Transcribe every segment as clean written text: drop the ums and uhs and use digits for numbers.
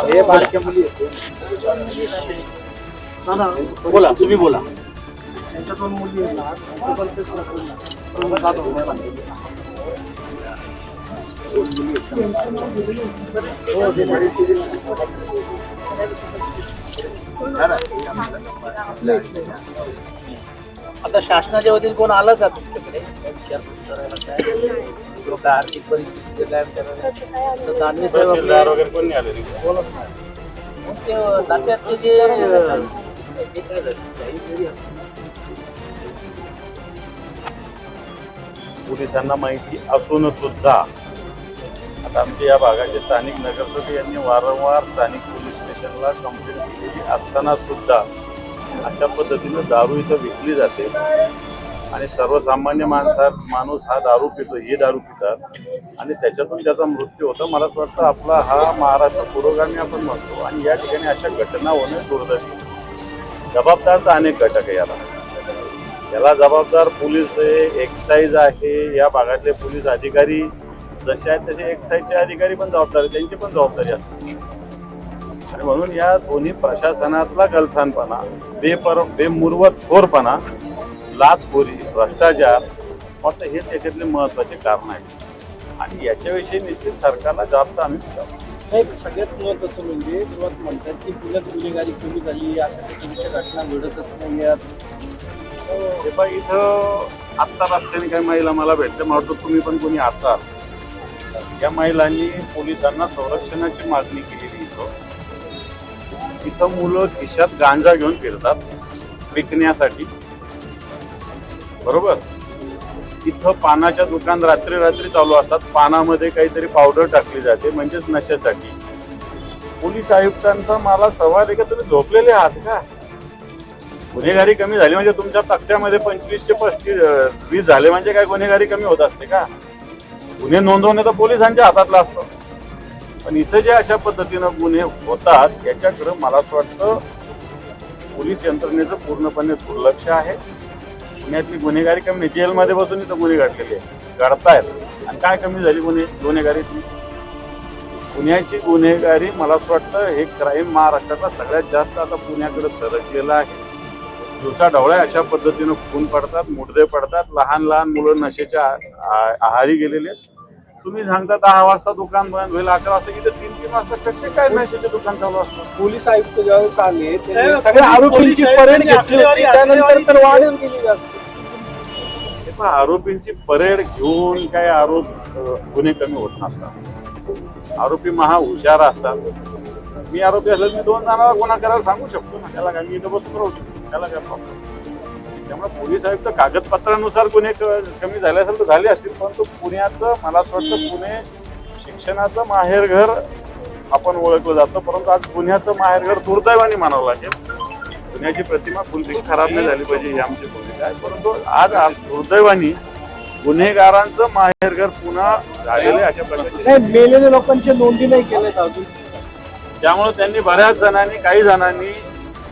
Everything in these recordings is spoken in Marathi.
हे बारक्या मुली बोला, तुम्ही बोला. त्यांच्या दोन मुली आहेत आता शासनाच्या वतीने कोण आलं का तुमच्याकडे लोक आर्थिक परिस्थिती काय तर दानवे साहेब वगैरे कोण नाही आले बोलत नाही नाट्यातले जे पोलिसांना माहिती असून सुद्धा आता आमच्या या भागाचे स्थानिक नगरसेवक यांनी वारंवार स्थानिक पोलीस स्टेशनला कंप्लेंट केलेली असताना सुद्धा अशा पद्धतीनं दारू इथं विकली जाते आणि सर्वसामान्य माणूस हा दारू पितो, हे दारू पितात आणि त्याच्यातून त्याचा मृत्यू होतो. मला असं वाटतं आपला हा महाराष्ट्र पुरोगामी आपण म्हणतो आणि या ठिकाणी अशा घटना होणे दुर्दैवी. जबाबदार तर अनेक घटक आहे याला जबाबदार पोलीस आहे, एक्साईज आहे, या भागातले पोलीस अधिकारी जसे आहेत तसे एक्साईजचे अधिकारी पण जबाबदार आहेत, त्यांची पण जबाबदारी असते. आणि म्हणून या दोन्ही प्रशासनातला गलथानपणा, बेमुरवतखोरपणा, लाचखोरी, भ्रष्टाचार फक्त हेच याच्यातले महत्वाचे कारण आहेत आणि याच्याविषयी निश्चित सरकारला जबाबदार आम्ही नाही. सगळ्यात महत्वाचं म्हणजे जेव्हा म्हणतात की पुण्यात गुन्हेगारी कमी झाली, अशा चुकीच्या घटना घडतच नाही आहेत. इथं आत्ता रस्त्याने काही महिला मला भेटते, मला वाटतं तुम्ही पण कोणी असाल. या महिलांनी पोलिसांना संरक्षणाची मागणी केलेली. इथं मुलं खिशात गांजा घेऊन फिरतात विकण्यासाठी, बरोबर. इथं पानाच्या दुकान रात्री चालू असतात, पानामध्ये काहीतरी पावडर टाकली जाते म्हणजेच नशेसाठी. पोलीस आयुक्तांचा मला सवाल आहे का तुम्ही झोपलेले आहात का? गुन्हेगारी कमी झाली म्हणजे तुमच्या तक्त्यामध्ये 25 ते 20 झाले म्हणजे काय गुन्हेगारी कमी होत असते का? गुन्हे नोंदवणे तर पोलिसांच्या हातातला असतो. पण इथं जे अशा पद्धतीनं गुन्हे होतात याच्याकडे मला असं वाटतं पोलीस यंत्रणेचं पूर्णपणे दुर्लक्ष आहे. पुण्यातली गुन्हेगारी कमी नाही, जेलमध्ये बसून इथं गुन्हे घडलेले घडतायत. आणि काय कमी झाली गुन्हेगारीतली? पुण्याची गुन्हेगारी मला असं वाटतं हे क्राईम महाराष्ट्राचा सगळ्यात जास्त आता पुण्याकडे सरकलेला आहे. दिवसाढवळ्या अशा पद्धतीनं खून पडतात, मुडदे पडतात, लहान लहान मुलं नशेच्या आहारी गेलेले. तुम्ही सांगता 10 वाजता दुकान बंद होईल, 11 वाजता, इथे 3-3 वाजता कसे काय नशेचे दुकान चालू असतात? पोलीस आयुक्त ज्यावेळेस आले सगळ्या आरोपींची परेड घेतली होती, त्यानंतर तर वाढत गेली असते. आरोपींची परेड घेऊन काय आरोप गुन्हे कमी होत नसतात. आरोपी महा हुशार असतात. मी आरोपी असलं मी 2 जणांना गुन्हा करायला सांगू शकतो ना, त्याला काय मी इथं बसून राहू शकतो, त्याला काय प्रॉब्लेम. त्यामुळे पोलीस आयुक्त कागदपत्रानुसार गुन्हे कमी झाले असेल तर झाले असतील, परंतु पुण्याचं मला असं वाटतं पुणे शिक्षणाचं माहेरघर आपण ओळखलं जातं, परंतु आज पुण्याचं माहेरघर दुर्दैवाने मानावं लागेल. पुण्याची प्रतिमा फुलफिल खराब नाही झाली पाहिजे ही आमची भूमिका आहे, परंतु आज दुर्दैवाने गुन्हेगारांचं माहेरघर पुन्हा झालेले अशा पद्धतीने मेलेल्या लोकांच्या नोंदी नाही केल्यात अजून. त्यामुळे त्यांनी बऱ्याच जणांनी, काही जणांनी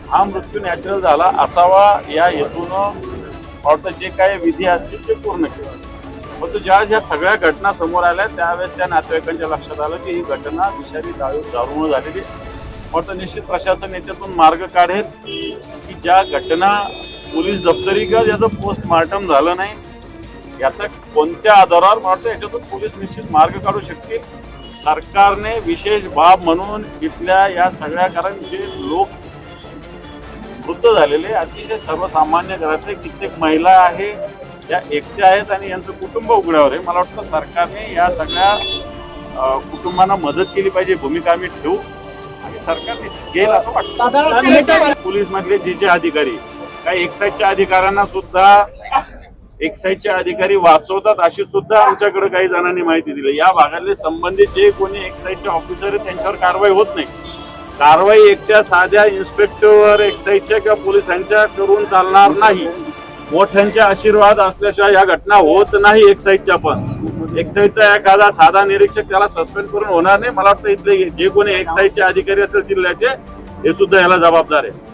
हा मृत्यू नॅचरल झाला असावा या हेतून जे काही विधी असतील ते पूर्ण केले. परंतु ज्या ज्या सगळ्या घटना समोर आल्या त्यावेळेस त्या नातेवाईकांच्या लक्षात आलं की ही घटना विषारी दारूमुळे झालेली. परंतु निश्चित प्रशासन याच्यातून मार्ग काढेल की ज्या घटना पोलीस दप्तरी किंवा ज्याचं पोस्टमार्टम झालं नाही याचा कोणत्या आधारावर मला वाटतं याच्यातून पोलीस निश्चित मार्ग काढू शकतील. सरकारने विशेष बाब म्हणून इथल्या या सगळ्या, कारण जे लोक वृद्ध झालेले अतिशय सर्वसामान्य घरातले कित्येक महिला आहे या एकट्या आहेत आणि यांचं कुटुंब उघड्यावर आहे. मला वाटतं सरकारने या सगळ्या कुटुंबांना मदत केली पाहिजे, भूमिका आम्ही ठेवू आणि सरकारने केल असं वाटतं. पोलीस मधले जे अधिकारी काही एक्साईजच्या अधिकाऱ्यांना सुद्धा एक्साईजचे अधिकारी वाचवतात अशी सुद्धा आमच्याकडे काही जणांनी माहिती दिली. या भागातले संबंधित जे कोणी एक्साईजचे ऑफिसर आहेत त्यांच्यावर कारवाई होत नाही. कारवाई एकट्या साध्या इन्स्पेक्टरवर एक्साईजच्या किंवा पोलिसांच्या करून चालणार नाही. मोठ्यांचे आशीर्वाद असल्याशिवाय या घटना होत नाही. एक्साईजच्या पण एक्साईजचा एखादा साधा निरीक्षक त्याला सस्पेंड करून होणार नाही. मला वाटतं इथले जे कोणी एक्साईजचे अधिकारी असेल जिल्ह्याचे हे सुद्धा याला जबाबदार आहे.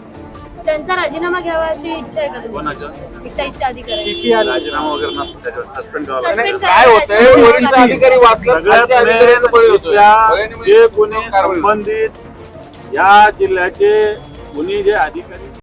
त्यांचा राजीनामा घ्यावा अशी इच्छा आहे का तुम्ही? कोणाच्या एक्साईजचे अधिकारी राजीनामा वगैरे नसतो त्याच्यावर सस्पेंड करावं लागेल. Suspend काय करायला होतंय याची वरिष्ठ इच्छा आहे. अधिकारी वाचला सगळ्यात main इथल्या जे कोणी संबंधित या जिल्ह्याचे कोणी जे अधिकारी